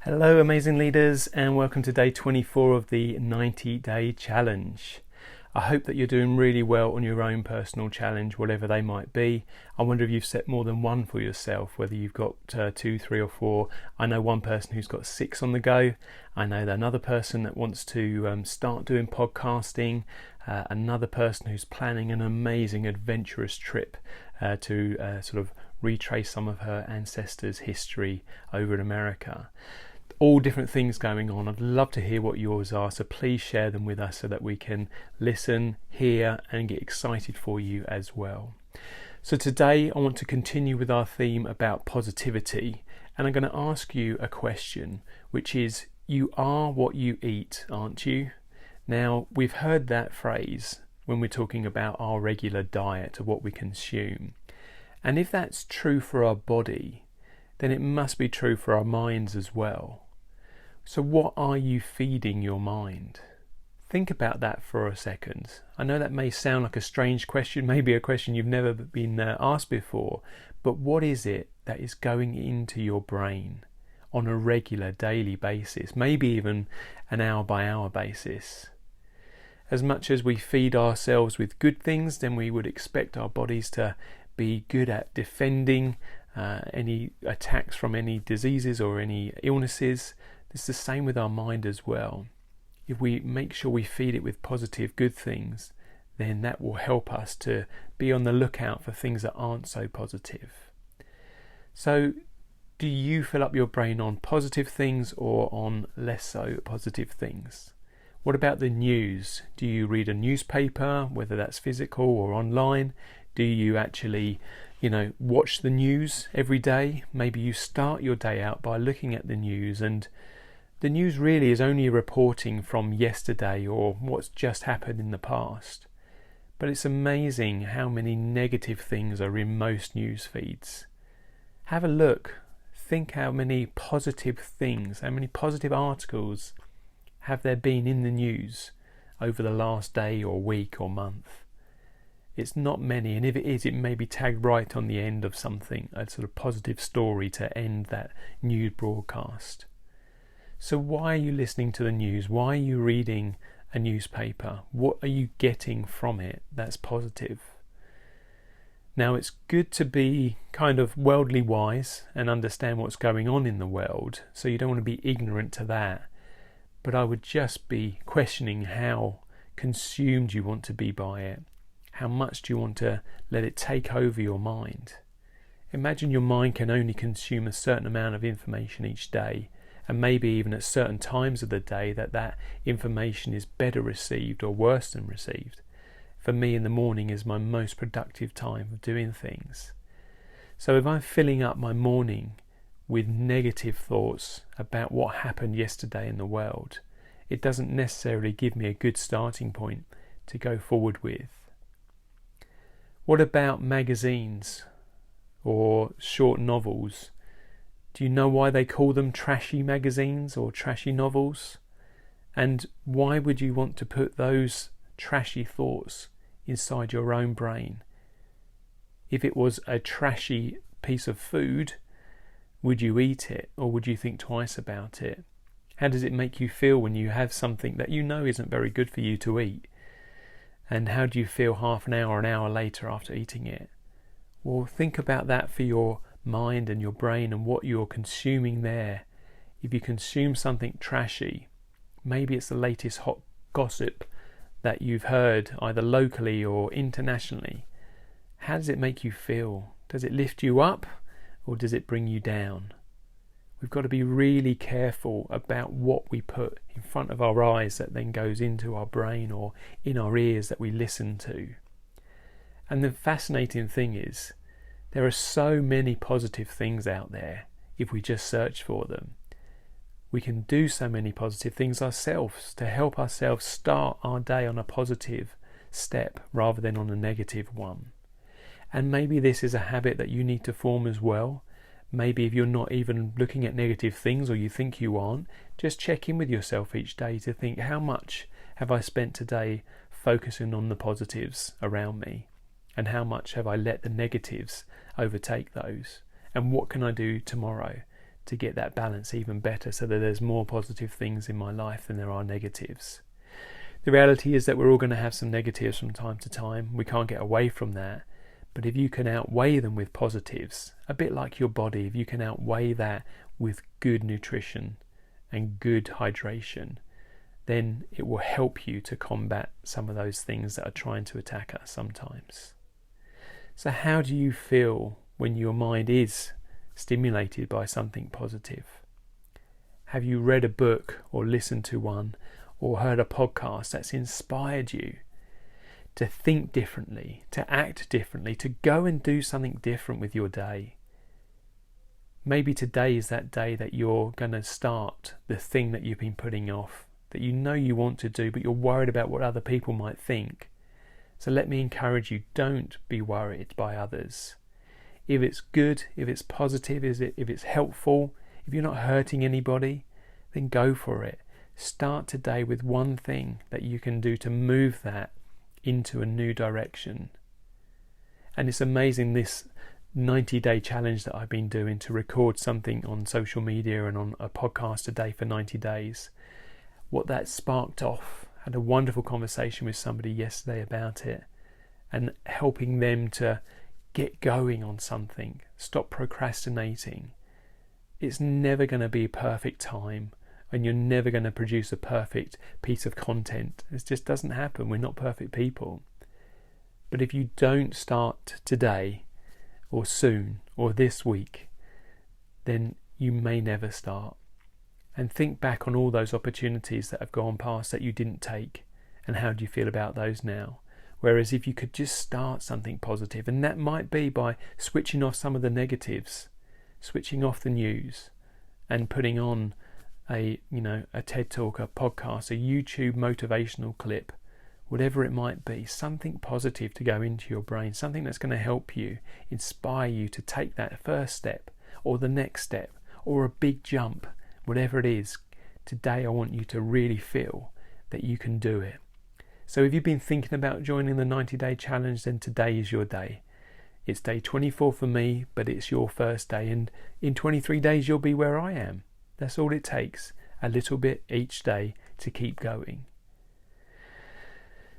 Hello, amazing leaders, and welcome to day 24 of the 90-day challenge. I hope that you're doing really well on your own personal challenge, whatever they might be. I wonder if you've set more than one for yourself, whether you've got 2, 3 or 4. I know one person who's got 6 on the go. I know another person that wants to start doing podcasting. Another person who's planning an amazing adventurous trip to sort of retrace some of her ancestors' history over in America. All different things going on. I'd love to hear what yours are, so please share them with us so that we can listen, hear and get excited for you as well. So today I want to continue with our theme about positivity, and I'm going to ask you a question, which is, you are what you eat, aren't you? Now, we've heard that phrase when we're talking about our regular diet of what we consume, and if that's true for our body, then it must be true for our minds as well. So what are you feeding your mind? Think about that for a second. I know that may sound like a strange question, maybe a question you've never been asked before, but what is it that is going into your brain on a regular daily basis, maybe even an hour by hour basis? As much as we feed ourselves with good things, then we would expect our bodies to be good at defending any attacks from any diseases or any illnesses. It's the same with our mind as well. If we make sure we feed it with positive, good things, then that will help us to be on the lookout for things that aren't so positive. So, do you fill up your brain on positive things or on less so positive things? What about the news? Do you read a newspaper, whether that's physical or online? Do you actually, watch the news every day? Maybe you start your day out by looking at the news, and the news really is only reporting from yesterday or what's just happened in the past. But it's amazing how many negative things are in most news feeds. Have a look. Think how many positive things, how many positive articles have there been in the news over the last day or week or month. It's not many, and if it is, it may be tagged right on the end of something, a sort of positive story to end that news broadcast. So why are you listening to the news? Why are you reading a newspaper? What are you getting from it that's positive? Now, it's good to be kind of worldly wise and understand what's going on in the world, so you don't want to be ignorant to that. But I would just be questioning how consumed you want to be by it. How much do you want to let it take over your mind? Imagine your mind can only consume a certain amount of information each day, and maybe even at certain times of the day that information is better received or worse than received. For me, in the morning is my most productive time of doing things. So if I'm filling up my morning with negative thoughts about what happened yesterday in the world, it doesn't necessarily give me a good starting point to go forward with. What about magazines or short novels? Do you know why they call them trashy magazines or trashy novels? And why would you want to put those trashy thoughts inside your own brain? If it was a trashy piece of food, would you eat it, or would you think twice about it? How does it make you feel when you have something that you know isn't very good for you to eat? And how do you feel half an hour later after eating it? Well, think about that for your mind and your brain and what you're consuming there. If you consume something trashy, maybe it's the latest hot gossip that you've heard either locally or internationally. How does it make you feel? Does it lift you up or does it bring you down? We've got to be really careful about what we put in front of our eyes that then goes into our brain or in our ears that we listen to. And the fascinating thing is, there are so many positive things out there if we just search for them. We can do so many positive things ourselves to help ourselves start our day on a positive step rather than on a negative one. And maybe this is a habit that you need to form as well. Maybe if you're not even looking at negative things or you think you aren't, just check in with yourself each day to think, how much have I spent today focusing on the positives around me? And how much have I let the negatives overtake those? And what can I do tomorrow to get that balance even better, so that there's more positive things in my life than there are negatives. The reality is that we're all going to have some negatives from time to time. We can't get away from that. But if you can outweigh them with positives, a bit like your body, if you can outweigh that with good nutrition and good hydration, then it will help you to combat some of those things that are trying to attack us sometimes. So how do you feel when your mind is stimulated by something positive? Have you read a book or listened to one or heard a podcast that's inspired you to think differently, to act differently, to go and do something different with your day? Maybe today is that day that you're going to start the thing that you've been putting off, that you know you want to do, but you're worried about what other people might think. So let me encourage you, don't be worried by others. If it's good, if it's positive, if it's helpful, if you're not hurting anybody, then go for it. Start today with one thing that you can do to move that into a new direction. And it's amazing, this 90-day challenge that I've been doing, to record something on social media and on a podcast a day for 90 days. What that sparked off. I had a wonderful conversation with somebody yesterday about it, and helping them to get going on something, stop procrastinating. It's never going to be a perfect time, and you're never going to produce a perfect piece of content. It just doesn't happen. We're not perfect people. But if you don't start today or soon or this week, then you may never start. And think back on all those opportunities that have gone past that you didn't take, and how do you feel about those now? Whereas if you could just start something positive, and that might be by switching off some of the negatives, switching off the news, and putting on a TED Talk, a podcast, a YouTube motivational clip, whatever it might be, something positive to go into your brain, something that's going to help you, inspire you to take that first step, or the next step, or a big jump, whatever it is. Today I want you to really feel that you can do it. So if you've been thinking about joining the 90-day challenge, then today is your day. It's day 24 for me, but it's your first day, and in 23 days you'll be where I am. That's all it takes, a little bit each day to keep going.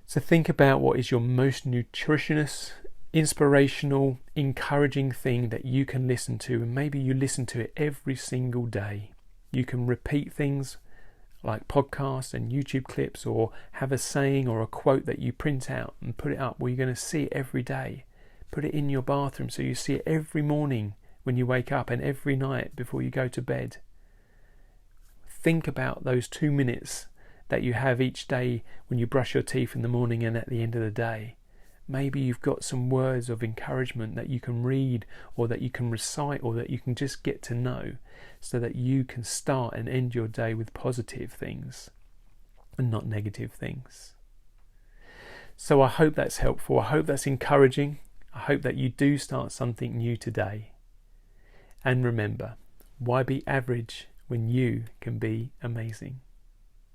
So think about what is your most nutritious, inspirational, encouraging thing that you can listen to, and maybe you listen to it every single day. You can repeat things like podcasts and YouTube clips, or have a saying or a quote that you print out and put it up where you're going to see it every day. Put it in your bathroom so you see it every morning when you wake up and every night before you go to bed. Think about those 2 minutes that you have each day when you brush your teeth in the morning and at the end of the day. Maybe you've got some words of encouragement that you can read, or that you can recite, or that you can just get to know, so that you can start and end your day with positive things and not negative things. So I hope that's helpful. I hope that's encouraging. I hope that you do start something new today. And remember, why be average when you can be amazing?